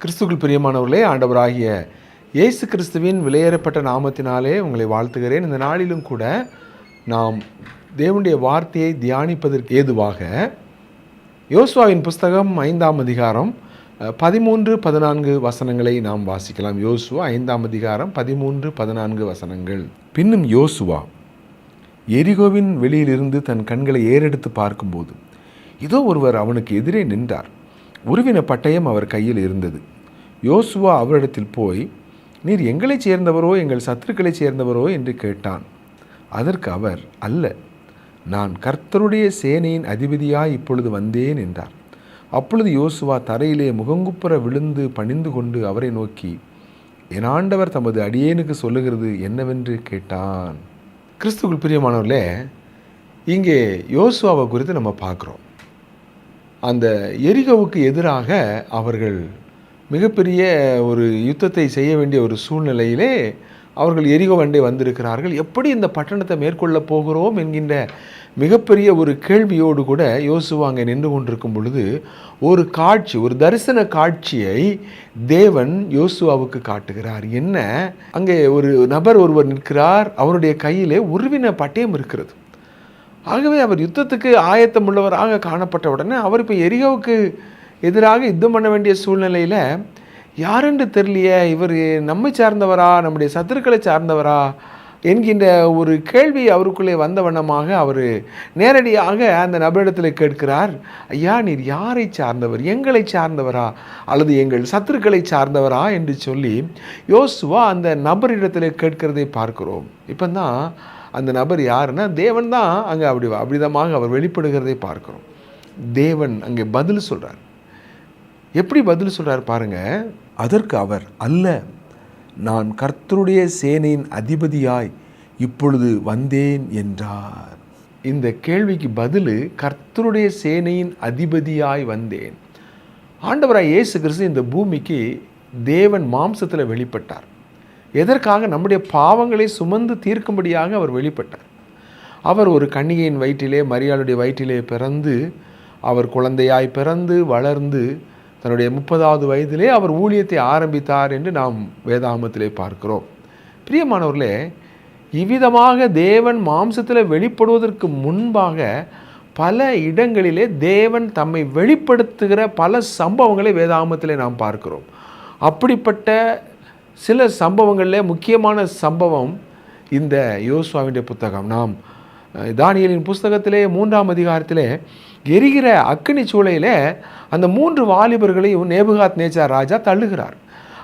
கிறிஸ்துவுக்குள் பிரியமானவர்களே, ஆண்டவராகிய இயேசு கிறிஸ்துவின் விலையேறப்பட்ட நாமத்தினாலே உங்களை வாழ்த்துகிறேன். இந்த நாளிலும் கூட நாம் தேவனுடைய வார்த்தையை தியானிப்பதற்கு ஏதுவாக யோசுவாவின் புஸ்தகம் 5ஆம் அதிகாரம் 13-14 வசனங்களை நாம் வாசிக்கலாம். யோசுவா 5ஆம் அதிகாரம் 13-14 வசனங்கள். பின்னும் யோசுவா எரிகோவின் வெளியிலிருந்து தன் கண்களை ஏறெடுத்து பார்க்கும்போது இதோ ஒருவர் அவனுக்கு எதிரே நின்றார். உருவின பட்டயம் அவர் கையில் இருந்தது. யோசுவா அவரிடத்தில் போய், நீர் எங்களைச் சேர்ந்தவரோ எங்கள் சத்துருக்களைச் சேர்ந்தவரோ என்று கேட்டான். அதற்கு அவர், அல்ல, நான் கர்த்தருடைய சேனையின் அதிபதியாய் இப்பொழுது வந்தேன் என்றார். அப்பொழுது யோசுவா தரையிலே முகங்குப்புற விழுந்து பணிந்து கொண்டு அவரை நோக்கி, என் ஆண்டவர் தமது அடியேனுக்கு சொல்லுகிறது என்னவென்று கேட்டான். கிறிஸ்துவுக்குள் பிரியமானவர்களே, இங்கே யோசுவாவை குறித்து நம்ம பார்க்குறோம். அந்த எரிகோவுக்கு எதிராக அவர்கள் மிகப்பெரிய ஒரு யுத்தத்தை செய்ய வேண்டிய ஒரு சூழ்நிலையிலே அவர்கள் எரிகோ வண்டே வந்திருக்கிறார்கள். எப்படி இந்த பட்டணத்தை மேற்கொள்ளப் போகிறோம் என்கின்ற மிகப்பெரிய ஒரு கேள்வியோடு கூட யோசுவா அங்கே நின்று கொண்டிருக்கும் பொழுது ஒரு காட்சி, ஒரு தரிசன காட்சியை தேவன் யோசுவாவுக்கு காட்டுகிறார். என்ன, அங்கே ஒரு நபர் ஒருவர் நிற்கிறார். அவருடைய கையிலே உருவின பட்டயம் இருக்கிறது. ஆகவே அவர் யுத்தத்துக்கு ஆயத்தம் உள்ளவராக காணப்பட்ட உடனே அவர் இப்போ எரிகோவுக்கு எதிராக யுத்தம் பண்ண வேண்டிய சூழ்நிலையில் யாரென்று தெரியலையே, இவர் நம்மை சார்ந்தவரா, நம்முடைய சத்துருக்களை சார்ந்தவரா என்கின்ற ஒரு கேள்வி அவருக்குள்ளே வந்த வண்ணமாக அவர் நேரடியாக அந்த நபரிடத்தில் கேட்கிறார், ஐயா, நீர் யாரை சார்ந்தவர், எங்களை சார்ந்தவரா அல்லது எங்கள் சத்துருக்களை சார்ந்தவரா என்று சொல்லி யோசுவா அந்த நபரிடத்தில் கேட்கிறதை பார்க்கிறோம். இப்போ தான் அந்த நபர் யாருன்னா தேவன் தான் அங்கே அப்படிதமாக அவர் வெளிப்படுகிறதை பார்க்கிறோம். தேவன் அங்கே பதில் சொல்கிறார். எப்படி பதில் சொல்கிறார் பாருங்க. அதற்கு அவர், அல்ல, நான் கர்த்தருடைய சேனையின் அதிபதியாய் இப்பொழுது வந்தேன் என்றார். இந்த கேள்விக்கு பதில், கர்த்தருடைய சேனையின் அதிபதியாய் வந்தேன். ஆண்டவராய் இயேசு கிறிஸ்து இந்த பூமிக்கு தேவன் மாம்சத்தில் வெளிப்பட்டார். எதற்காக? நம்முடைய பாவங்களை சுமந்து தீர்க்கும்படியாக அவர் வெளிப்பட்டார். அவர் ஒரு கன்னிகையின் வயிற்றிலே, மரியாளுடைய வயிற்றிலே பிறந்து, அவர் குழந்தையாய் பிறந்து வளர்ந்து தன்னுடைய 30வது வயதிலே அவர் ஊழியத்தை ஆரம்பித்தார் என்று நாம் வேதாகமத்திலே பார்க்கிறோம். பிரியமானவர்களே, இவ்விதமாக தேவன் மாம்சத்தில் வெளிப்படுவதற்கு முன்பாக பல இடங்களிலே தேவன் தம்மை வெளிப்படுத்துகிற பல சம்பவங்களை வேதாகமத்திலே நாம் பார்க்கிறோம். அப்படிப்பட்ட சில சம்பவங்களில் முக்கியமான சம்பவம் இந்த யோசுவாவினுடைய புத்தகம். நாம் தானியேலின் புஸ்தகத்திலே 3ஆம் அதிகாரத்திலே எரிகிற அக்கினி சூளையிலே அந்த 3 வாலிபர்களையும் நேபுகாத் நேச்சார் ராஜா தள்ளுகிறார்.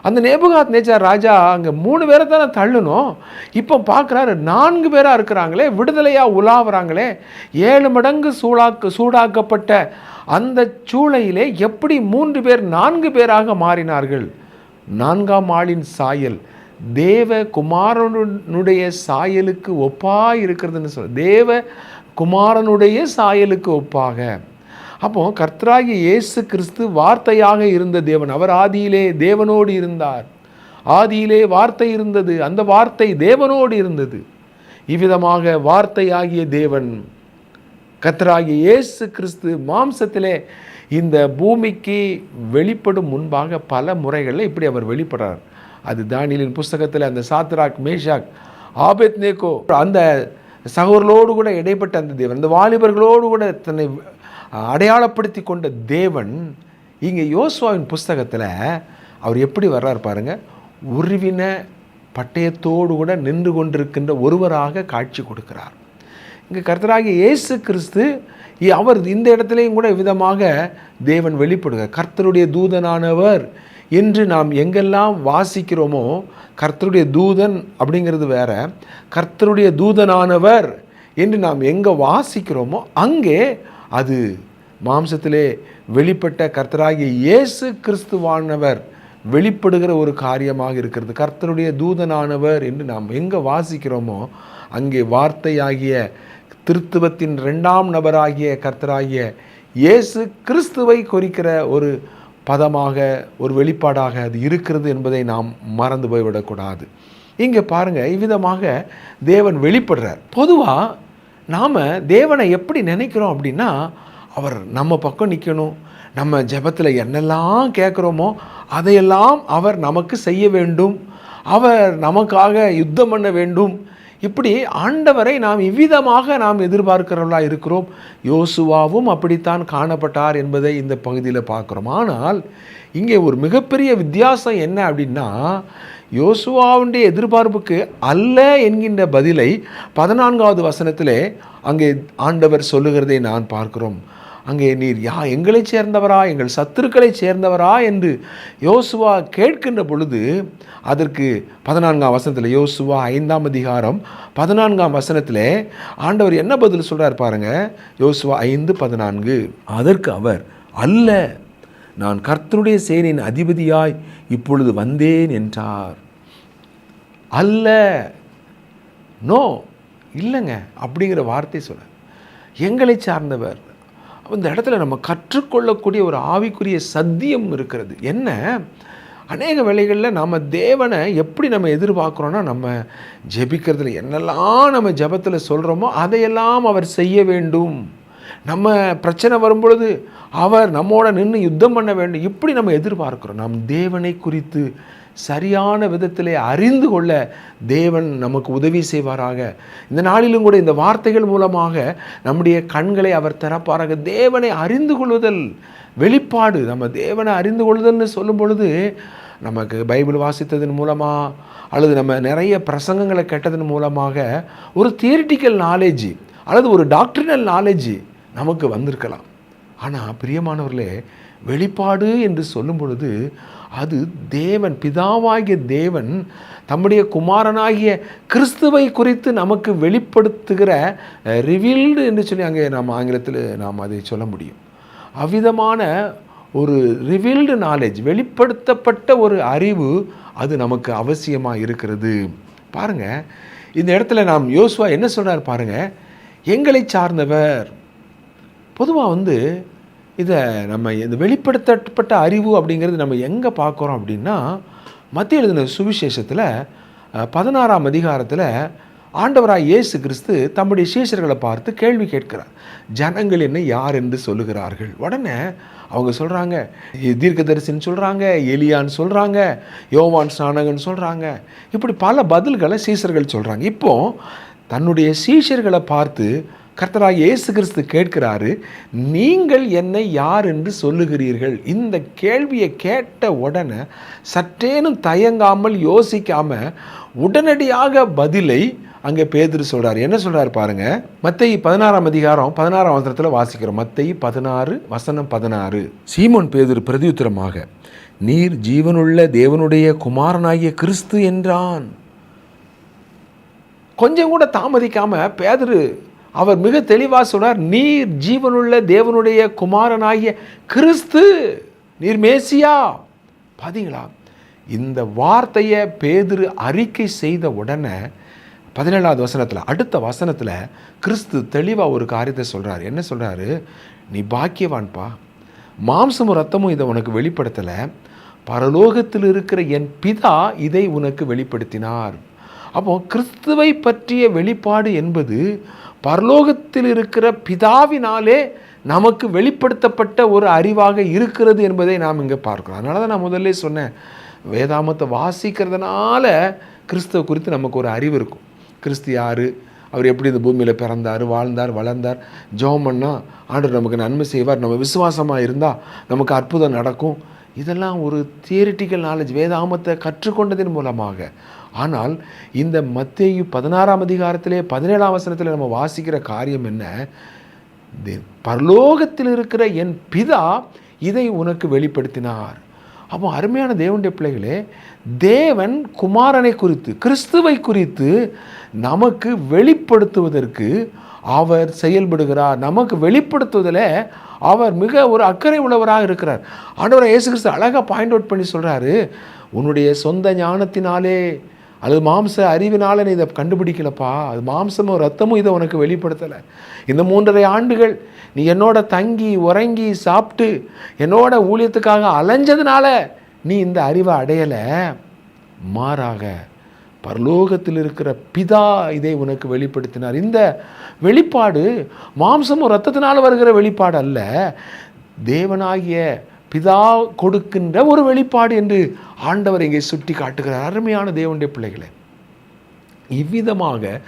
அந்த நேபுகாத் நேச்சார் ராஜா அங்கே 3 பேரை தானே தள்ளணும். இப்போ பார்க்குறாரு 4 பேராக இருக்கிறாங்களே, விடுதலையாக உலாவுறாங்களே. 7 மடங்கு சூடாக்கப்பட்ட அந்த சூளையிலே எப்படி 3 பேர் 4 பேராக மாறினார்கள்? 4ஆம் ஆளின் சாயல் தேவ குமாரனுடைய சாயலுக்கு ஒப்பாக இருக்கிறதுன்னு சொல்ல, தேவ குமாரனுடைய சாயலுக்கு ஒப்பாக. அப்போ கர்த்தராகிய இயேசு கிறிஸ்து வார்த்தையாக இருந்த தேவன். அவர் ஆதியிலே தேவனோடு இருந்தார். ஆதியிலே வார்த்தை இருந்தது, அந்த வார்த்தை தேவனோடு இருந்தது. இவ்விதமாக வார்த்தையாகிய தேவன் கர்த்தராகிய இயேசு கிறிஸ்து மாம்சத்திலே இந்த பூமிக்கு வெளிப்படும் முன்பாக பல முறைகளில் இப்படி அவர் வெளிப்படுறார். அது தானியேலின் புஸ்தகத்தில் அந்த சாத்ராக், மேஷாக், ஆபேத்நேகோ அந்த சகோதரர்களோடு கூட இடைப்பட்ட அந்த தேவன், அந்த வாலிபர்களோடு கூட தன்னை அடையாளப்படுத்தி கொண்ட தேவன் இங்கே யோசுவாவின் புஸ்தகத்தில் அவர் எப்படி வர்றார் பாருங்க. உருவின பட்டயத்தோடு கூட நின்று கொண்டிருக்கின்ற ஒருவராக காட்சி கொடுக்கிறார். இங்கே கர்த்தராகிய இயேசு கிறிஸ்து அவர் இந்த இடத்துலையும் கூட விதமாக தேவன் வெளிப்படுகிறார். கர்த்தருடைய தூதனானவர் என்று நாம் எங்கெல்லாம் வாசிக்கிறோமோ, கர்த்தருடைய தூதன் அப்படிங்கிறது வேற, கர்த்தருடைய தூதனானவர் என்று நாம் எங்கே வாசிக்கிறோமோ அங்கே அது மாம்சத்திலே வெளிப்பட்ட கர்த்தராகிய இயேசு கிறிஸ்துவானவர் வெளிப்படுகிற ஒரு காரியமாக இருக்கிறது. கர்த்தருடைய தூதனானவர் என்று நாம் எங்கே வாசிக்கிறோமோ அங்கே வார்த்தையாகிய திருத்துவத்தின் 2ஆம் நபராகிய கர்த்தராகிய இயேசு கிறிஸ்துவை குறிக்கிற ஒரு பதமாக, ஒரு வெளிப்பாடாக அது இருக்கிறது என்பதை நாம் மறந்து போய்விடக்கூடாது. இங்கே பாருங்கள், இவ்விதமாக தேவன் வெளிப்படுறார். பொதுவாக நாம் தேவனை எப்படி நினைக்கிறோம் அப்படின்னா, அவர் நம்ம பக்கம் நிற்கணும், நம்ம ஜெபத்தில் என்னெல்லாம் கேட்குறோமோ அதையெல்லாம் அவர் நமக்கு செய்ய வேண்டும், அவர் நமக்காக யுத்தம் பண்ண வேண்டும். இப்படி ஆண்டவரை நாம் இவ்விதமாக நாம் எதிர்பார்க்கிறவர்களாக இருக்கிறோம். யோசுவாவும் அப்படித்தான் காணப்பட்டார் என்பதை இந்த பகுதியில் பார்க்குறோம். ஆனால் இங்கே ஒரு மிகப்பெரிய வித்தியாசம் என்ன அப்படின்னா, யோசுவாவுடைய எதிர்பார்ப்புக்கு அல்ல என்கின்ற பதிலை 14வது வசனத்திலே அங்கே ஆண்டவர் சொல்லுகிறதை நான் பார்க்கிறோம். அங்கே நீர் எங்களை சேர்ந்தவரா, எங்கள் சத்துருக்களை சேர்ந்தவரா என்று யோசுவா கேட்கின்ற பொழுது, அதற்கு 14ஆம் வசனத்தில், யோசுவா 5ஆம் அதிகாரம் 14ஆம் வசனத்தில் ஆண்டவர் என்ன பதில் சொல்கிறார் பாருங்க. யோசுவா 5:14, அதற்கு அவர், அல்ல, நான் கர்த்தருடைய சேனையின் அதிபதியாய் இப்பொழுது வந்தேன் என்றார். அல்ல, நோ, இல்லைங்க அப்படிங்கிற வார்த்தை சொல்ல, எங்களை சார்ந்தவர். இந்த இடத்துல நம்ம கற்றுக்கொள்ளக்கூடிய ஒரு ஆவிக்குரிய சத்தியம் இருக்கிறது. என்ன, அநேக வேளைகளில் நம்ம தேவனை எப்படி நம்ம எதிர்பார்க்குறோன்னா, நம்ம ஜெபிக்கிறதுல என்னெல்லாம் நம்ம ஜெபத்தில் சொல்கிறோமோ அதையெல்லாம் அவர் செய்ய வேண்டும். நம்ம பிரச்சனை வரும்பொழுது அவர் நம்மோட நின்று யுத்தம் பண்ண வேண்டும், இப்படி நம்ம எதிர்பார்க்கிறோம். நம் தேவனை குறித்து சரியான விதத்திலே அறிந்து கொள்ள தேவன் நமக்கு உதவி செய்வாராக. இந்த நாளிலும் கூட இந்த வார்த்தைகள் மூலமாக நம்முடைய கண்களை அவர் திறப்பாராக. தேவனை அறிந்து கொள்வதல் வெளிப்பாடு. நம்ம தேவனை அறிந்து கொள்வதல்னு சொல்லும் பொழுது, நமக்கு பைபிள் வாசித்ததன் மூலமாக அல்லது நம்ம நிறைய பிரசங்கங்களை கேட்டதன் மூலமாக ஒரு தியரிட்டிக்கல் நாலேஜ் அல்லது ஒரு டாக்டரினல் நாலேஜ் நமக்கு வந்திருக்கலாம். ஆனால் பிரியமானவர்களே, வெளிப்பாடு என்று சொல்லும் பொழுது அது தேவன், பிதாவாகிய தேவன் தம்முடைய குமாரனாகிய கிறிஸ்துவை குறித்து நமக்கு வெளிப்படுத்துகிற ரிவீல்டு என்று சொல்லி அங்கே நாம் ஆங்கிலத்தில் நாம் அதை சொல்ல முடியும். அவ்விதமான ஒரு ரிவீல்டு நாலேஜ், வெளிப்படுத்தப்பட்ட ஒரு அறிவு அது நமக்கு அவசியமாக இருக்கிறது. பாருங்கள், இந்த இடத்துல நாம் யோசுவா என்ன சொல்கிறார் பாருங்கள், எங்களை சார்ந்தவர். பொதுவாக இதை நம்ம இந்த வெளிப்படுத்தப்பட்ட அறிவு அப்படிங்கிறது நம்ம எங்கே பார்க்குறோம் அப்படின்னா, மத்திய எழுதின சுவிசேஷத்தில் 16ஆம் அதிகாரத்தில் ஆண்டவராய் இயேசு கிறிஸ்து தம்முடைய சீஷர்களை பார்த்து கேள்வி கேட்கிறார். ஜனங்கள் என்ன யார் என்று சொல்லுகிறார்கள்? உடனே அவங்க சொல்கிறாங்க, தீர்க்கதரிசின்னு சொல்கிறாங்க, எலியான்னு சொல்கிறாங்க, யோவான் ஸ்நானகன்னு சொல்கிறாங்க. இப்படி பல பதில்களை சீஷர்கள் சொல்கிறாங்க. இப்போது தன்னுடைய சீஷர்களை பார்த்து கர்த்தராகிய இயேசு கிறிஸ்து கேட்கிறாரு, நீங்கள் என்னை யார் என்று சொல்லுகிறீர்கள்? இந்த கேள்வியை கேட்ட உடனே சற்றேனும் தயங்காமல் யோசிக்காமல் உடனடியாக பதிலை அங்கே பேதுரு சொல்கிறார். என்ன சொல்கிறார் பாருங்க, மத்தேயு 16ஆம் அதிகாரம் 16ஆம் வசனத்தில் வாசிக்கிறோம். மத்தேயு 16:16. சீமோன் பேதுரு பிரதியுத்தரமாக, நீர் ஜீவனுள்ள தேவனுடைய குமாரனாகிய கிறிஸ்து என்றான். கொஞ்சம் கூட தாமதிக்காம பேதுரு அவர் மிக தெளிவாக சொல்றார், நீர் ஜீவனுள்ள தேவனுடைய குமாரனாகிய கிறிஸ்து, நீர் மேசியா. பார்த்தீங்களா, இந்த வார்த்தையை பேதுரு அறிக்கை செய்த உடனே 17ஆவது வசனத்தில், அடுத்த வசனத்தில் கிறிஸ்து தெளிவாக ஒரு காரியத்தை சொல்கிறார். என்ன சொல்கிறாரு, நீ பாக்கியவான்பா, மாம்சமும் ரத்தமும் இதை உனக்கு வெளிப்படுத்தலை, பரலோகத்தில் இருக்கிற என் பிதா இதை உனக்கு வெளிப்படுத்தினார். அப்போ கிறிஸ்துவை பற்றிய வெளிப்பாடு என்பது பரலோகத்தில் இருக்கிற பிதாவினாலே நமக்கு வெளிப்படுத்தப்பட்ட ஒரு அறிவாக இருக்கிறது என்பதை நாம் இங்கே பார்க்கிறோம். அதனால தான் நான் முதல்ல சொன்னேன், வேதாமத்தை வாசிக்கிறதுனால கிறிஸ்துவ குறித்து நமக்கு ஒரு அறிவு இருக்கும். கிறிஸ்து யார், அவர் எப்படி இந்த பூமியில் பிறந்தார், வாழ்ந்தார், வளர்ந்தார், ஜெபம் பண்ணால் ஆண்டவர் நமக்கு நன்மை செய்வார், நம்ம விசுவாசமாக இருந்தால் நமக்கு அற்புதம் நடக்கும். இதெல்லாம் ஒரு தியரிட்டிக்கல் நாலேஜ், வேதாமத்தை கற்றுக்கொண்டதன் மூலமாக. ஆனால் இந்த மத்தேயு 16ஆம் அதிகாரத்திலே 17ஆம் வசனத்தில் நம்ம வாசிக்கிற காரியம் என்ன, பரலோகத்தில் இருக்கிற என் பிதா இதை உனக்கு வெளிப்படுத்தினார். அப்போ அருமையான தேவனுடைய பிள்ளைகளே, தேவன் குமாரனை குறித்து, கிறிஸ்துவை குறித்து நமக்கு வெளிப்படுத்துவதற்கு அவர் செயல்படுகிறார். நமக்கு வெளிப்படுத்துவதில் அவர் மிக ஒரு அக்கறை உள்ளவராக இருக்கிறார். ஆண்டவர் இயேசு கிறிஸ்து அழகாக பாயிண்ட் அவுட் பண்ணி சொல்கிறாரு, உன்னுடைய சொந்த ஞானத்தினாலே அல்லது மாம்ச அறிவினால நீ இதை கண்டுபிடிக்கலப்பா, அது மாம்சமும் ரத்தமும் இதை உனக்கு வெளிப்படுத்தலை. இந்த 3.5 ஆண்டுகள் நீ என்னோட தங்கி உறங்கி சாப்பிட்டு என்னோட ஊழியத்துக்காக அலைஞ்சதுனால நீ இந்த அறிவை அடையலை. மாறாக பரலோகத்தில் இருக்கிற பிதா இதை உனக்கு வெளிப்படுத்தினார். இந்த வெளிப்பாடு மாம்சமும் ரத்தத்தினால் வருகிற வெளிப்பாடு அல்ல, தேவனாகிய பிதா கொடுக்கின்ற ஒரு வெளிப்பாடு என்று ஆண்டவர் இங்கே சுட்டி காட்டுகிறார். அருமையான தேவனுடைய பிள்ளைகளே, இவ்விதமாக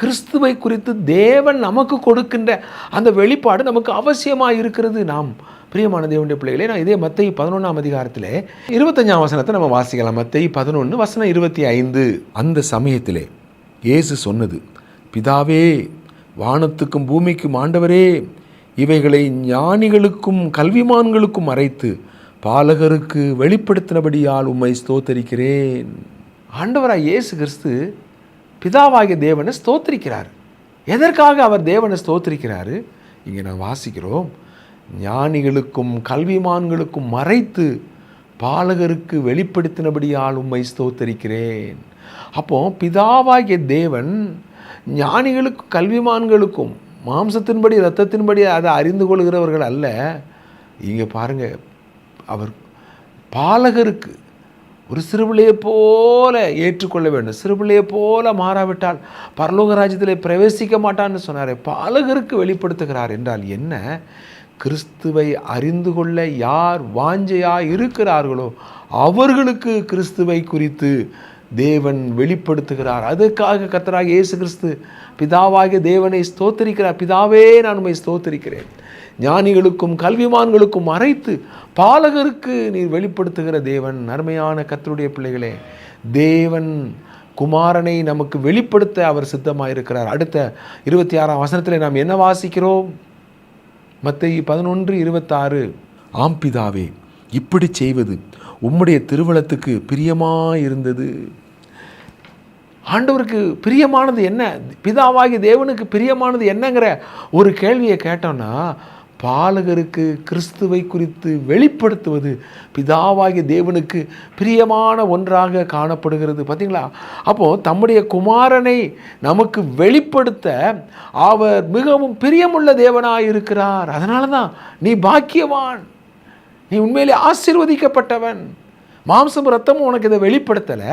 கிறிஸ்துவை குறித்து தேவன் நமக்கு கொடுக்கின்ற அந்த வெளிப்பாடு நமக்கு அவசியமாக இருக்கிறது. நாம் பிரியமான தேவனுடைய பிள்ளைகளே, நான் இதே மத்தேயு 11ஆம் அதிகாரத்திலே 25ஆம் வசனத்தை நம்ம வாசிக்கலாம். மத்தேயு 11 வசனம் 25. அந்த சமயத்திலே இயேசு சொன்னது, பிதாவே, வானத்துக்கும் பூமிக்கும் ஆண்டவரே, இவைகளை ஞானிகளுக்கும் கல்விமான்களுக்கும் மறைத்து பாலகருக்கு வெளிப்படுத்தினபடியால் உம்மை ஸ்தோத்தரிக்கிறேன். ஆண்டவராய் இயேசு கிறிஸ்து பிதாவாகிய தேவனை ஸ்தோத்திரிக்கிறார். எதற்காக அவர் தேவனை ஸ்தோத்திரிக்கிறாரு? இங்கே நான் வாசிக்கிறோம், ஞானிகளுக்கும் கல்விமான்களுக்கும் மறைத்து பாலகருக்கு வெளிப்படுத்தினபடியால் உம்மை ஸ்தோத்தரிக்கிறேன். அப்போ பிதாவாகிய தேவன் ஞானிகளுக்கும் கல்விமான்களுக்கும் மாம்சத்தின்படி இரத்தத்தின்படி அதை அறிந்து கொள்கிறவர்கள் அல்ல. இங்கே பாருங்கள், அவர் பாலகருக்கு ஒரு சிறுபிள்ளையை போல ஏற்றுக்கொள்ள வேண்டும். சிறுபிள்ளையை போல மாறாவிட்டால் பரலோக ராஜ்யத்திலே பிரவேசிக்க மாட்டான்னு சொன்னார். பாலகருக்கு வெளிப்படுத்துகிறார் என்றால் என்ன? கிறிஸ்துவை அறிந்து கொள்ள யார் வாஞ்சையாக இருக்கிறார்களோ அவர்களுக்கு கிறிஸ்துவை குறித்து தேவன் வெளிப்படுத்துகிறார். அதுக்காக கர்த்தராகிய இயேசு கிறிஸ்து பிதாவாகிய தேவனை ஸ்தோத்தரிக்கிறார். பிதாவே, நான் உம்மை ஸ்தோத்தரிக்கிறேன். ஞானிகளுக்கும் கல்விமான்களுக்கும் மறைத்து பாலகருக்கு நீர் வெளிப்படுத்துகிற தேவன். அருமையான கர்த்தருடைய பிள்ளைகளே, தேவன் குமாரனை நமக்கு வெளிப்படுத்த அவர் சித்தமாக இருக்கிறார். அடுத்த 26ஆம் வசனத்தில் நாம் என்ன வாசிக்கிறோம்? மத்தேயு 11:26. ஆம் பிதாவே, இப்படி செய்வது உம்முடைய திருவுளத்துக்கு பிரியமாயிருந்தது. ஆண்டவருக்கு பிரியமானது என்ன? பிதாவாகிய தேவனுக்கு பிரியமானது என்னங்கிற ஒரு கேள்வியை கேட்டோம்னா, பாலகருக்கு கிறிஸ்துவை குறித்து வெளிப்படுத்துவது பிதாவாகிய தேவனுக்கு பிரியமான ஒன்றாக காணப்படுகிறது. பார்த்தீங்களா? அப்போது தம்முடைய குமாரனை நமக்கு வெளிப்படுத்த அவர் மிகவும் பிரியமுள்ள தேவனாக இருக்கிறார். அதனால தான் நீ பாக்கியவான், நீ உண்மையிலே ஆசீர்வதிக்கப்பட்டவன். மாம்சம் ரத்தமும் உனக்கு இதை வெளிப்படுத்தலை,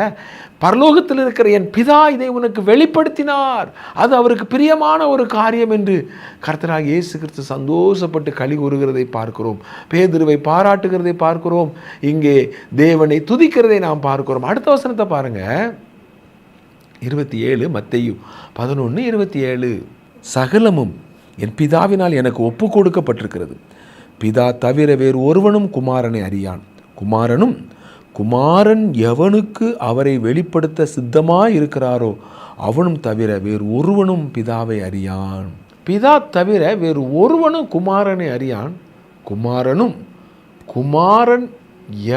பரலோகத்தில் இருக்கிற என் பிதா இதை உனக்கு வெளிப்படுத்தினார். அது அவருக்கு பிரியமான ஒரு காரியம் என்று கர்த்தராகிய இயேசு கிறிஸ்து சந்தோஷப்பட்டு களி கூறுகிறதை பார்க்கிறோம். பேதுருவை பாராட்டுகிறதை பார்க்கிறோம். இங்கே தேவனை துதிக்கிறதை நாம் பார்க்கிறோம். அடுத்த வசனத்தை பாருங்க, 27. மத்தேயு 11:27. சகலமும் என் பிதாவினால் எனக்கு ஒப்பு கொடுக்கப்பட்டிருக்கிறது. பிதா தவிர வேறு ஒருவனும் குமாரனை அறியான். குமாரன் எவனுக்கு அவரை வெளிப்படுத்த சித்தமாய் இருக்கிறாரோ அவனும் தவிர வேறு ஒருவனும் பிதாவை அறியான். பிதா தவிர வேறு ஒருவனும் குமாரனை அறியான். குமாரன்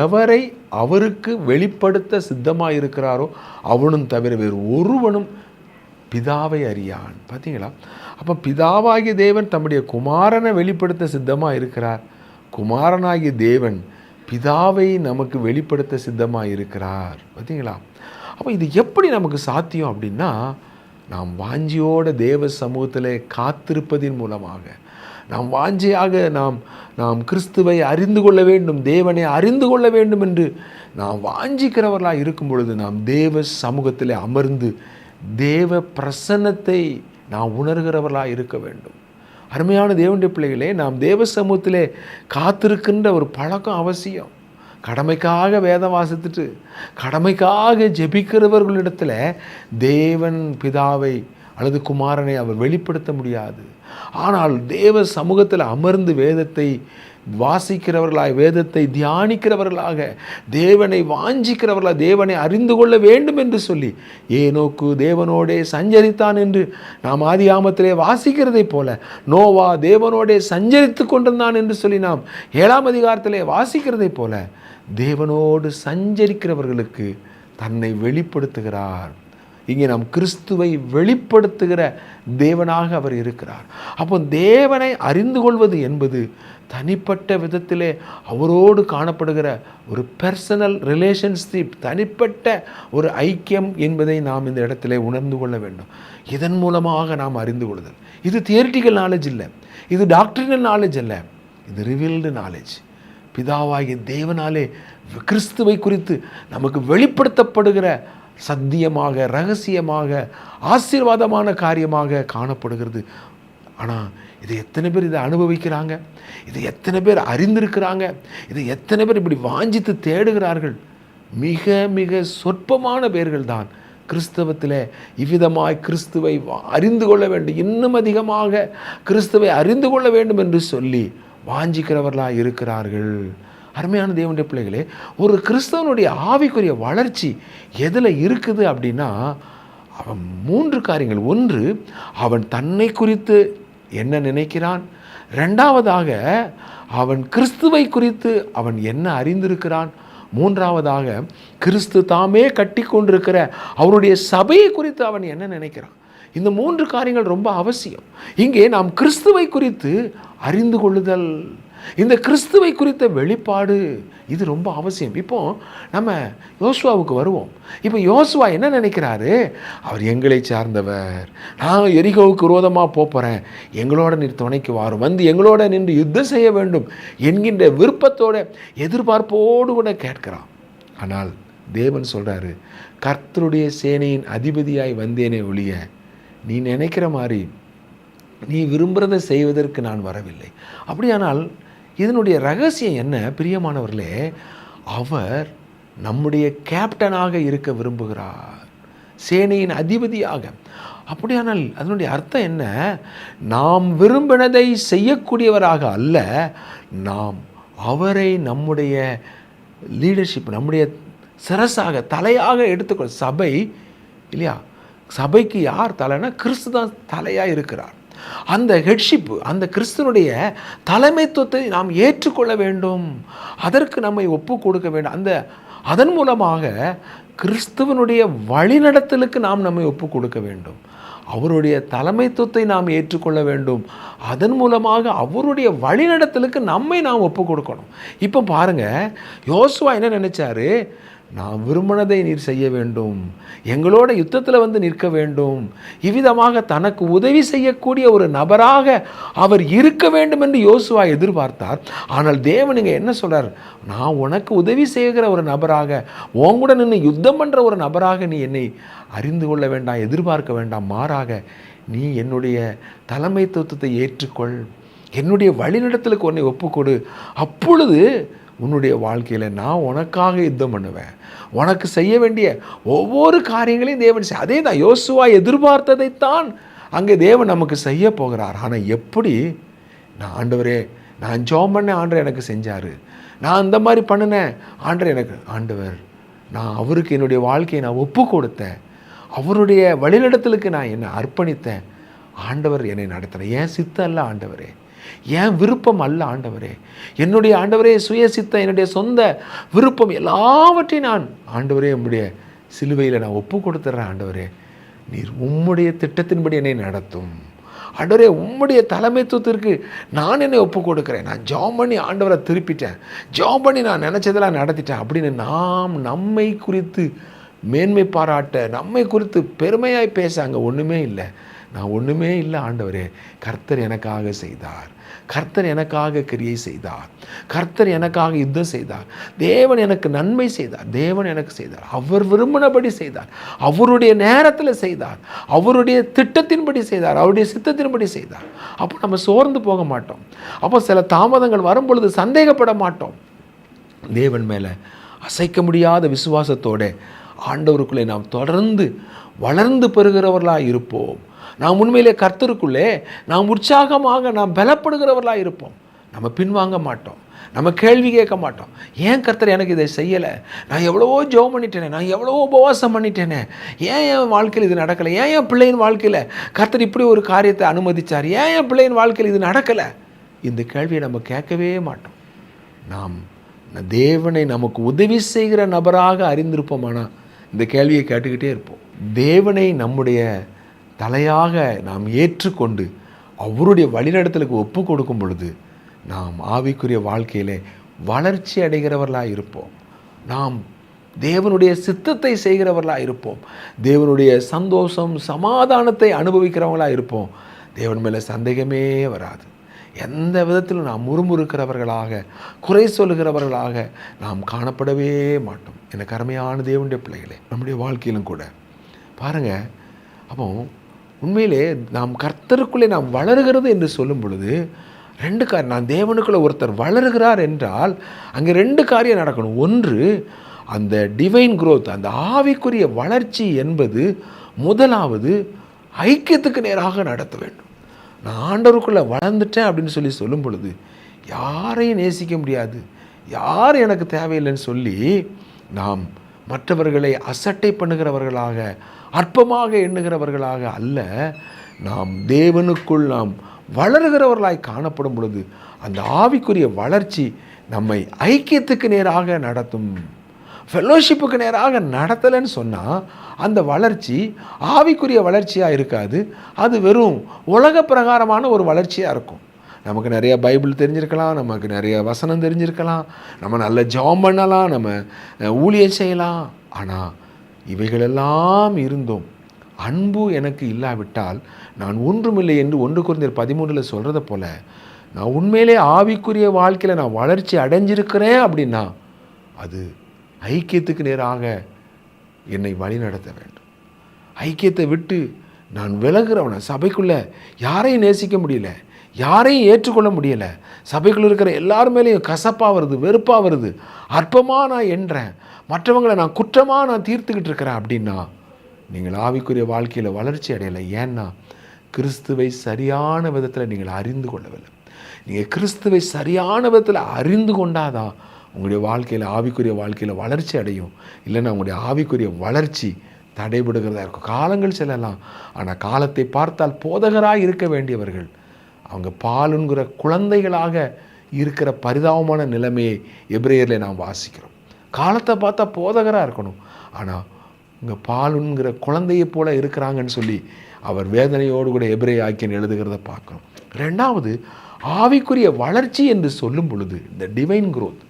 எவரை அவருக்கு வெளிப்படுத்த சித்தமாய் இருக்கிறாரோ அவனும் தவிர வேறு ஒருவனும் பிதாவை அறியான். பார்த்தீங்களா? அப்போ பிதாவாகிய தேவன் தம்முடைய குமாரனை வெளிப்படுத்த சித்தமாக இருக்கிறார். குமாரனாகிய தேவன் பிதாவை நமக்கு வெளிப்படுத்த சித்தமாக இருக்கிறார். பார்த்தீங்களா? அப்போ இது எப்படி நமக்கு சாத்தியம் அப்படின்னா, நாம் வாஞ்சியோட தேவ சமூகத்தில் காத்திருப்பதின் மூலமாக, நாம் வாஞ்சியாக நாம் கிறிஸ்துவை அறிந்து கொள்ள வேண்டும், தேவனை அறிந்து கொள்ள வேண்டும் என்று நாம் வாஞ்சிக்கிறவர்களாக இருக்கும் பொழுது நாம் தேவ சமூகத்தில் அமர்ந்து தேவ பிரசன்னத்தை நாம் உணர்கிறவர்களாக இருக்க வேண்டும். அருமையான தேவனுடைய பிள்ளைகளே, நாம் தேவ சமூகத்திலே காத்திருக்கின்ற ஒரு பழக்கம் அவசியம். கடமைக்காக வேதம் வாசித்துட்டு கடமைக்காக ஜெபிக்கிறவர்களிடத்தில் தேவன் பிதாவை அல்லது குமாரனை அவர் வெளிப்படுத்த முடியாது. ஆனால் தேவ சமூகத்தில் அமர்ந்து வேதத்தை வாசிக்கிறவர்களாக, வேதத்தை தியானிக்கிறவர்களாக, தேவனை வாஞ்சிக்கிறவர்களாக, தேவனை அறிந்து கொள்ள வேண்டும் என்று சொல்லி ஏனோக்கு தேவனோடே சஞ்சரித்தான் என்று நாம் ஆதியாமத்திலே வாசிக்கிறதை போல, நோவா தேவனோடே சஞ்சரித்து கொண்டிருந்தான் என்று சொல்லி நாம் 7ஆம் அதிகாரத்திலே வாசிக்கிறதை போல தேவனோடு சஞ்சரிக்கிறவர்களுக்கு தன்னை வெளிப்படுத்துகிறார். இங்கே நாம் கிறிஸ்துவை வெளிப்படுத்துகிற தேவனாக அவர் இருக்கிறார். அப்போ தேவனை அறிந்து கொள்வது என்பது தனிப்பட்ட விதத்திலே அவரோடு காணப்படுகிற ஒரு பர்சனல் ரிலேஷன்ஷிப், தனிப்பட்ட ஒரு ஐக்கியம் என்பதை நாம் இந்த இடத்துல உணர்ந்து கொள்ள வேண்டும். இதன் மூலமாக நாம் அறிந்து கொள்ளுதல். இது தியரிட்டிக்கல் நாலேஜ் இல்லை, இது டாக்டரினல் நாலேஜ் அல்ல, இது ரிவீல்டு நாலேஜ். பிதாவாகிய தேவனாலே கிறிஸ்துவை குறித்து நமக்கு வெளிப்படுத்தப்படுகிற சத்தியமாக, ரகசியமாக, ஆசீர்வாதமான காரியமாக காணப்படுகிறது. ஆனால் இது எத்தனை பேர் இதை அனுபவிக்கிறாங்க? இது எத்தனை பேர் அறிந்திருக்கிறாங்க? இது எத்தனை பேர் இப்படி வாஞ்சித்து தேடுகிறார்கள்? மிக மிக சொற்பமான பேர்கள் தான் கிறிஸ்தவத்தில் இவ்விதமாய் கிறிஸ்துவை அறிந்து கொள்ள வேண்டும், இன்னும் அதிகமாக கிறிஸ்துவை அறிந்து கொள்ள வேண்டும் என்று சொல்லி வாஞ்சிக்கிறவர்களாக இருக்கிறார்கள். அருமையான தேவனுடைய பிள்ளைகளே, ஒரு கிறிஸ்தவனுடைய ஆவிக்குரிய வளர்ச்சி எதில் இருக்குது அப்படின்னா, அவன் 3 காரியங்கள். ஒன்று, அவன் தன்னை குறித்து என்ன நினைக்கிறான். 2வதாக, அவன் கிறிஸ்துவை குறித்து அவன் என்ன அறிந்திருக்கிறான். 3வதாக, கிறிஸ்து தாமே கட்டி கொண்டிருக்கிற அவருடைய சபையை குறித்து அவன் என்ன நினைக்கிறான். இந்த 3 காரியங்கள் ரொம்ப அவசியம். இங்கே நாம் கிறிஸ்துவை குறித்து அறிந்து கொள்ளுதல், இந்த கிறிஸ்துவை குறித்த வெளிப்பாடு, இது ரொம்ப அவசியம். இப்போ நம்ம யோசுவாவுக்கு வருவோம். இப்போ யோசுவா என்ன நினைக்கிறாரு? அவர் எங்களை சார்ந்தவர், நான் எரிகோவுக்கு விரோதமாக போகிறேன், எங்களோட நீர் துணைக்கு வாரும், வந்து எங்களோட நின்று யுத்தம் செய்ய வேண்டும் என்கின்ற விருப்பத்தோட எதிர்பார்ப்போடு கூட கேட்கிறான். ஆனால் தேவன் சொல்கிறாரு, கர்த்தருடைய சேனையின் அதிபதியாய் வந்தேனே ஒழிய நீ நினைக்கிற மாதிரி நீ விரும்புகிறதை செய்வதற்கு நான் வரவில்லை. அப்படியானால் இதனுடைய ரகசியம் என்ன பிரியமானவர்களே? அவர் நம்முடைய கேப்டனாக இருக்க விரும்புகிறார், சேனையின் அதிபதியாக. அப்படியானால் அதனுடைய அர்த்தம் என்ன? நாம் விரும்பினதை செய்யக்கூடியவராக அல்ல, நாம் அவரை நம்முடைய லீடர்ஷிப், நம்முடைய சிரசாக, தலையாக எடுத்துக்கொள்ள. சபை இல்லையா, சபைக்கு யார் தலைனா கிறிஸ்து தான் தலையாக இருக்கிறார். அந்த ஹெட்ஷிப், அந்த கிறிஸ்துவனுடைய தலைமைத்துவத்தை நாம் ஏற்றுக்கொள்ள வேண்டும், அதற்கு நம்மை ஒப்பு கொடுக்க வேண்டும். அதன் மூலமாக கிறிஸ்துவனுடைய வழிநடத்தலுக்கு நாம் நம்மை ஒப்பு கொடுக்க வேண்டும், அவருடைய தலைமைத்துவத்தை நாம் ஏற்றுக்கொள்ள வேண்டும், அதன் மூலமாக அவருடைய வழிநடத்தலுக்கு நம்மை நாம் ஒப்பு கொடுக்கணும். இப்போ பாருங்கள், யோசுவா என்ன நினைச்சாரு? நான் விரும்பினதை நீர் செய்ய வேண்டும், எங்களோட யுத்தத்தில் வந்து நிற்க வேண்டும், இவ்விதமாக தனக்கு உதவி செய்யக்கூடிய ஒரு நபராக அவர் இருக்க வேண்டும் என்று யோசுவா எதிர்பார்த்தார். ஆனால் தேவன் இங்கே என்ன சொல்கிறார்? நான் உனக்கு உதவி செய்கிற ஒரு நபராக, உங்கூட நின்று யுத்தம் பண்ணுற ஒரு நபராக நீ என்னை அறிந்து கொள்ள வேண்டாம், எதிர்பார்க்க வேண்டாம். மாறாக நீ என்னுடைய தலைமைத்துவத்தை ஏற்றுக்கொள், என்னுடைய வழிநடத்தலுக்கு உன்னை ஒப்புக்கொடு. அப்பொழுது உன்னுடைய வாழ்க்கையில் நான் உனக்காக யுத்தம் பண்ணுவேன், உனக்கு செய்ய வேண்டிய ஒவ்வொரு காரியங்களையும் தேவன் அதே தான் யோசுவா எதிர்பார்த்ததைத்தான் அங்கே தேவன் நமக்கு செய்ய போகிறார். ஆனால் எப்படி? நான் ஆண்டவரே, நான் ஜெபம் பண்ண ஆண்டவர் எனக்கு செஞ்சார், நான் அந்த மாதிரி பண்ணினேன் ஆண்டவர் எனக்கு, ஆண்டவர் நான் அவருக்கு என்னுடைய வாழ்க்கையை நான் ஒப்பு கொடுத்தேன், அவருடைய வழிநடத்தலுக்கு நான் என்னை அர்ப்பணித்தேன், ஆண்டவர் என்னை நடத்தினேன். ஏன் சித்தம் அல்ல ஆண்டவரே, ஏன் விருப்பம் அல்ல ஆண்டவரே, என்னுடைய ஆண்டவரே சுய சித்தம், என்னுடைய சொந்த விருப்பம் எல்லாவற்றையும் நான் ஆண்டவரே உம்முடைய சிலுவையில் நான் ஒப்பு கொடுத்துட்றேன். ஆண்டவரே நீர் உம்முடைய திட்டத்தின்படி என்னை நடத்தும், ஆண்டவரே உம்முடைய தலைமைத்துவத்திற்கு நான் என்னை ஒப்பு கொடுக்குறேன். நான் ஜெபம் பண்ணி ஆண்டவரை திருப்பிட்டேன், ஜெபம் பண்ணி நான் நினச்சதெல்லாம் நடத்திட்டேன் அப்படின்னு நாம் நம்மை குறித்து மேன்மை பாராட்ட, நம்மை குறித்து பெருமையாய் பேச அங்கே ஒன்றுமே இல்லை. நான் ஒன்றுமே இல்லை ஆண்டவரே, கர்த்தர் எனக்காக செய்தார், கர்த்தர் எனக்காக கிரியை செய்தார், கர்த்தர் எனக்காக யுத்தம் செய்தார், தேவன் எனக்கு நன்மை செய்தார், தேவன் எனக்கு செய்தார், அவர் விரும்பினபடி செய்தார், அவருடைய நேரத்தில் செய்தார், அவருடைய திட்டத்தின்படி செய்தார், அவருடைய சித்தத்தின்படி செய்தார். அப்போ நம்ம சோர்ந்து போக மாட்டோம். அப்போ சில தாமதங்கள் வரும் பொழுது சந்தேகப்பட மாட்டோம். தேவன் மேலே அசைக்க முடியாத விசுவாசத்தோடு ஆண்டவருக்குள்ளே நாம் தொடர்ந்து வளர்ந்து பெறுகிறவர்களாக இருப்போம். நாம் உண்மையிலே கர்த்தருக்குள்ளே நாம் உற்சாகமாக நாம் பலப்படுகிறவர்களாக இருப்போம். நம்ம பின்வாங்க மாட்டோம், நம்ம கேள்வி கேட்க மாட்டோம். ஏன் கர்த்தர் எனக்கு இதை செய்யலை, நான் எவ்வளவோ ஜெபம் பண்ணிட்டேனே, நான் எவ்வளவோ உபவாசம் பண்ணிட்டேனே, ஏன் என் வாழ்க்கையில் இது நடக்கலை, ஏன் என் பிள்ளையின் வாழ்க்கையில் கர்த்தர் இப்படி ஒரு காரியத்தை அனுமதித்தார், ஏன் என் பிள்ளையின் வாழ்க்கையில் இது நடக்கலை, இந்த கேள்வியை நம்ம கேட்கவே மாட்டோம். நாம் தேவனை நமக்கு உதவி செய்கிற நபராக அறிந்திருப்போமானா இந்த கேள்வியை கேட்டுக்கிட்டே இருப்போம். தேவனை நம்முடைய தலையாக நாம் ஏற்றுக்கொண்டு அவருடைய வழிநடத்தலுக்கு ஒப்பு கொடுக்கும் பொழுது நாம் ஆவிக்குரிய வாழ்க்கையிலே வளர்ச்சி அடைகிறவர்களாக இருப்போம். நாம் தேவனுடைய சித்தத்தை செய்கிறவர்களாக இருப்போம். தேவனுடைய சந்தோஷம் சமாதானத்தை அனுபவிக்கிறவங்களாக இருப்போம். தேவன் மேலே சந்தேகமே வராது. எந்த விதத்திலும் நாம் முறுமுறுக்கிறவர்களாக, குறை சொல்லுகிறவர்களாக நாம் காணப்படவே மாட்டோம். எனக்கு அருமையான தேவனுடைய பிள்ளைகளே, நம்முடைய வாழ்க்கையிலும் கூட பாருங்கள், அப்போ உண்மையிலே நாம் கர்த்தருக்குள்ளே நாம் வளருகிறது என்று சொல்லும் பொழுது 2 காரியம். நான் தேவனுக்குள்ளே ஒருத்தர் வளருகிறார் என்றால் அங்கே 2 காரியம் நடக்கணும். ஒன்று, அந்த டிவைன் growth, அந்த ஆவிக்குரிய வளர்ச்சி என்பது முதலாவது ஐக்கியத்துக்கு நேராக நடத்த வேண்டும். நான் ஆண்டவருக்குள்ளே வளர்ந்துட்டேன் அப்படின்னு சொல்லும் பொழுது யாரையும் நேசிக்க முடியாது, யார் எனக்கு தேவையில்லைன்னு சொல்லி நாம் மற்றவர்களை அசட்டை பண்ணுகிறவர்களாக, அற்பமாக எண்ணுகிறவர்களாக அல்ல, நாம் தேவனுக்குள் நாம் வளருகிறவர்களாய் காணப்படும் பொழுது அந்த ஆவிக்குரிய வளர்ச்சி நம்மை ஐக்கியத்துக்கு நேராக நடத்தும். ஃபெல்லோஷிப்புக்கு நேராக நடத்தலைன்னு சொன்னால் அந்த வளர்ச்சி ஆவிக்குரிய வளர்ச்சியாக இருக்காது. அது வெறும் உலக பிரகாரமான ஒரு வளர்ச்சியாக இருக்கும். நமக்கு நிறைய பைபிள் தெரிஞ்சிருக்கலாம், நமக்கு நிறைய வசனம் தெரிஞ்சிருக்கலாம், நம்ம நல்ல ஜெபம் பண்ணலாம், நம்ம ஊழியம் செய்யலாம். ஆனால் இவைகளெல்லாம் இருந்தும் அன்பு எனக்கு இல்லாவிட்டால் நான் ஒன்றுமில்லை என்று 1 கொரிந்தியர் 13 சொல்கிறத போல, நான் உண்மையிலே ஆவிக்குரிய வாழ்க்கையில் நான் வளர்ச்சி அடைஞ்சிருக்கிறேன் அப்படின்னா அது ஐக்கியத்துக்கு நேராக என்னை வழி நடத்த வேண்டும். ஐக்கியத்தை விட்டு நான் விலகிறவனை, சபைக்குள்ளே யாரையும் நேசிக்க முடியல, யாரையும் ஏற்றுக்கொள்ள முடியலை, சபைக்குள்ளே இருக்கிற எல்லார் மேலேயும் கசப்பாக வருது, வெறுப்பாக வருது, அற்பமாக நான் எண்றேன், மற்றவங்களை நான் குற்றமாக நான் தீர்த்துக்கிட்டு இருக்கிறேன் அப்படின்னா நீங்கள் ஆவிக்குரிய வாழ்க்கையில் வளர்ச்சி அடையலை. ஏன்னா கிறிஸ்துவை சரியான விதத்தில் நீங்கள் அறிந்து கொள்ளவில்லை. நீங்கள் கிறிஸ்துவை சரியான விதத்தில் அறிந்து கொண்டாதான் உங்களுடைய வாழ்க்கையில், ஆவிக்குரிய வாழ்க்கையில் வளர்ச்சி அடையும். இல்லைன்னா உங்களுடைய ஆவிக்குரிய வளர்ச்சி தடைபடுகிறதா இருக்கும். காலங்கள் செல்லலாம், ஆனால் காலத்தை பார்த்தால் போதகராக இருக்க வேண்டியவர்கள் அவங்க பாலுங்கிற குழந்தைகளாக இருக்கிற பரிதாபமான நிலைமையை எபிரேயரில் நாம் வாசிக்கிறோம். காலத்தை பார்த்தா போதகராக இருக்கணும், ஆனால் இங்கே பாலுங்கிற குழந்தையை போல இருக்கிறாங்கன்னு சொல்லி அவர் வேதனையோடு கூட எபிரேய ஆக்கியன் எழுதுகிறத பார்க்கணும். 2வது, ஆவிக்குரிய வளர்ச்சி என்று சொல்லும் பொழுது இந்த டிவைன் growth,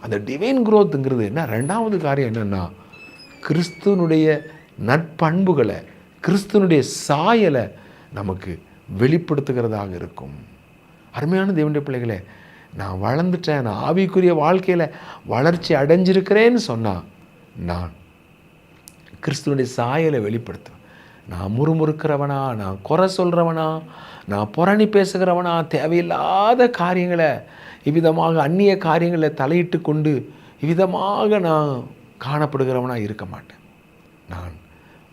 அந்த டிவைன் growthங்கிறது என்ன? 2வது காரியம் என்னென்னா கிறிஸ்துவனுடைய நற்பண்புகளை, கிறிஸ்துவனுடைய சாயலை நமக்கு வெளிப்படுத்துகிறதாக இருக்கும். அருமையான தேவனுடைய பிள்ளைகளே, நான் வளர்ந்துட்டேன், நான் ஆவிக்குரிய வாழ்க்கையில் வளர்ச்சி அடைஞ்சிருக்கிறேன்னு சொன்னால் நான் கிறிஸ்துவனுடைய சாயலை வெளிப்படுத்துவேன். நான் முறுமுறுக்கிறவனா, நான் குறை சொல்கிறவனா, நான் புரணி பேசுகிறவனா, தேவையில்லாத காரியங்களை இவ்விதமாக அந்நிய காரியங்களை தலையிட்டு கொண்டு இவ்விதமாக நான் காணப்படுகிறவனாக இருக்க மாட்டேன். நான்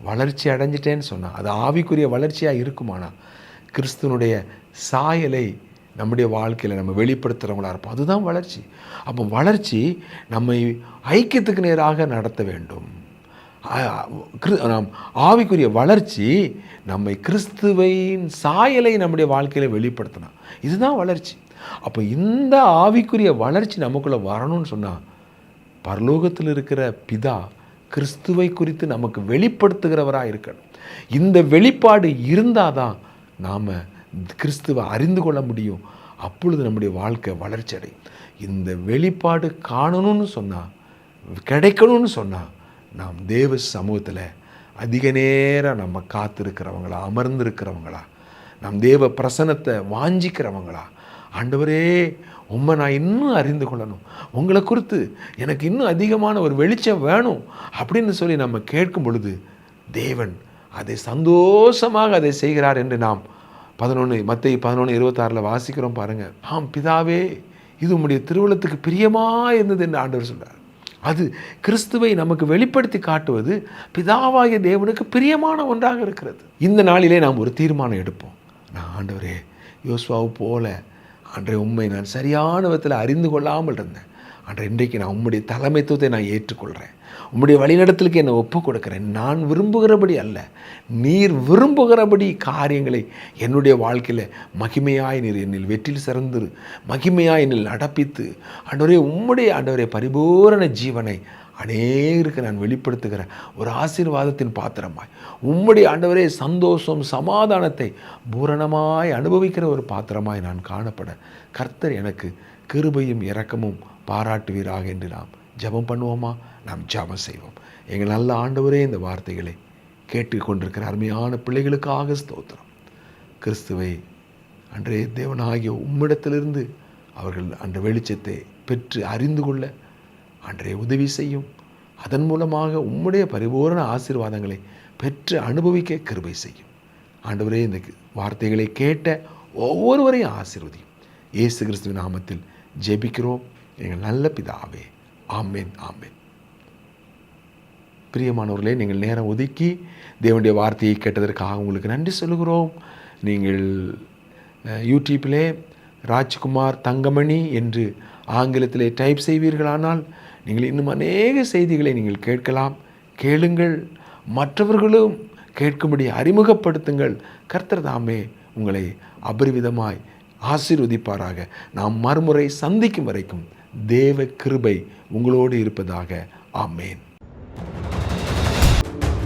வளர்ச்சி அடைஞ்சிட்டேன்னு சொன்னால் அது ஆவிக்குரிய வளர்ச்சியாக இருக்குமானா கிறிஸ்துவனுடைய சாயலை நம்முடைய வாழ்க்கையில் நம்ம வெளிப்படுத்துகிறவங்களா இருப்போம். அதுதான் வளர்ச்சி. அப்போ வளர்ச்சி நம்மை ஐக்கியத்துக்கு நேராக நடத்த வேண்டும். நாம் ஆவிக்குரிய வளர்ச்சி நம்மை கிறிஸ்துவின் சாயலை நம்முடைய வாழ்க்கையில் வெளிப்படுத்தணும். இதுதான் வளர்ச்சி. அப்போ இந்த ஆவிக்குரிய வளர்ச்சி நமக்குள்ளே வரணும்னு சொன்னால் பரலோகத்தில் இருக்கிற பிதா கிறிஸ்துவை குறித்து நமக்கு வெளிப்படுத்துகிறவராக இருக்கணும். இந்த வெளிப்பாடு இருந்தால் தான் நாம் கிறிஸ்துவை அறிந்து கொள்ள முடியும். அப்பொழுது நம்முடைய வாழ்க்கை வளர்ச்சி அடையும். இந்த வெளிப்பாடு காணணும்னு சொன்னால், கிடைக்கணும்னு சொன்னால் நாம் தேவ சமூகத்தில் அதிக நேரம் நம்ம காத்திருக்கிறவங்களா, அமர்ந்திருக்கிறவங்களா, நம் தேவ பிரசன்னத்தை வாஞ்சிக்கிறவங்களா, ஆண்டவரே உம்மை நான் இன்னும் அறிந்து கொள்ளணும், உங்களை குறித்து எனக்கு இன்னும் அதிகமான ஒரு வெளிச்சம் வேணும் அப்படின்னு சொல்லி நம்ம கேட்கும் பொழுது தேவன் அதை சந்தோஷமாக அதை செய்கிறார் என்று நாம் மத்தேயு 11:26 வாசிக்கிறோம் பாருங்கள். ஆம் பிதாவே, இது உம்முடைய திருவுளத்துக்கு பிரியமாக இருந்தது என்று ஆண்டவர் சொல்கிறார். அது கிறிஸ்துவை நமக்கு வெளிப்படுத்தி காட்டுவது பிதாவாகிய தேவனுக்கு பிரியமான ஒன்றாக இருக்கிறது. இந்த நாளிலே நாம் ஒரு தீர்மானம் எடுப்போம். நான் ஆண்டவரே யோசுவாவை போல அன்றைய உண்மை நான் சரியான விதத்தில் அறிந்து கொள்ளாமல் இருந்தேன். அன்றைய இன்றைக்கு நான் உம்முடைய தலைமைத்துவத்தை நான் ஏற்றுக்கொள்கிறேன். உம்முடைய வழிநடத்தலுக்கு என்னை ஒப்புக் கொடுக்கிறேன். நான் விரும்புகிறபடி அல்ல, நீர் விரும்புகிறபடி காரியங்களை என்னுடைய வாழ்க்கையில் மகிமையாய் நீர் என்னில் வெற்றில் சிறந்து மகிமையாய் என்னில் நடப்பித்து ஆண்டவரே உம்முடைய பரிபூரண ஜீவனை அநேகருக்கு நான் வெளிப்படுத்துகிற ஒரு ஆசீர்வாதத்தின் பாத்திரமாய், உம்முடைய ஆண்டவரே சந்தோஷம் சமாதானத்தை பூரணமாய் அனுபவிக்கிற ஒரு பாத்திரமாய் நான் காணப்பட கர்த்தர் எனக்கு கிருபையும் இரக்கமும் பாராட்டுவீராக என்று நாம் ஜெபம் பண்ணுவோமா? நாம் ஜெபம் செய்வோம். எங்கள் நல்ல ஆண்டவரே, இந்த வார்த்தைகளை கேட்டுக்கொண்டிருக்கிற அருமையான பிள்ளைகளுக்காக ஸ்தோத்திரம். கிறிஸ்துவை அன்றைய தேவனாகிய உம்மிடத்திலிருந்து அவர்கள் அந்த வெளிச்சத்தை பெற்று அறிந்து கொள்ள அன்றைய உதவி செய்யும். அதன் மூலமாக உம்முடைய பரிபூரண ஆசீர்வாதங்களை பெற்று அனுபவிக்க கிருபை செய்யும். ஆண்டவரே, இந்த வார்த்தைகளை கேட்ட ஒவ்வொருவரையும் ஆசீர்வதியும். இயேசு கிறிஸ்துவின் நாமத்தில் ஜெபிக்கிறோம் எங்கள் நல்ல பிதாவே. ஆமென், ஆமென். பிரியமானவர்களே, நீங்கள் நேரம் ஒதுக்கி தேவனுடைய வார்த்தையை கேட்டதற்காக உங்களுக்கு நன்றி சொல்கிறோம். நீங்கள் யூடியூப்பிலே ராஜ்குமார் தங்கமணி என்று ஆங்கிலத்திலே டைப் செய்வீர்களானால் நீங்கள் இன்னும் அநேக செய்திகளை நீங்கள் கேட்கலாம். கேளுங்கள், மற்றவர்களும் கேட்கும்படி அறிமுகப்படுத்துங்கள். கர்த்தர் தாமே உங்களை அபரிவிதமாய் ஆசீர்வதிப்பாராக. நாம் மறுமுறை சந்திக்கும் வரைக்கும் தேவ கிருபை உங்களோடு இருப்பதாக. ஆமேன்.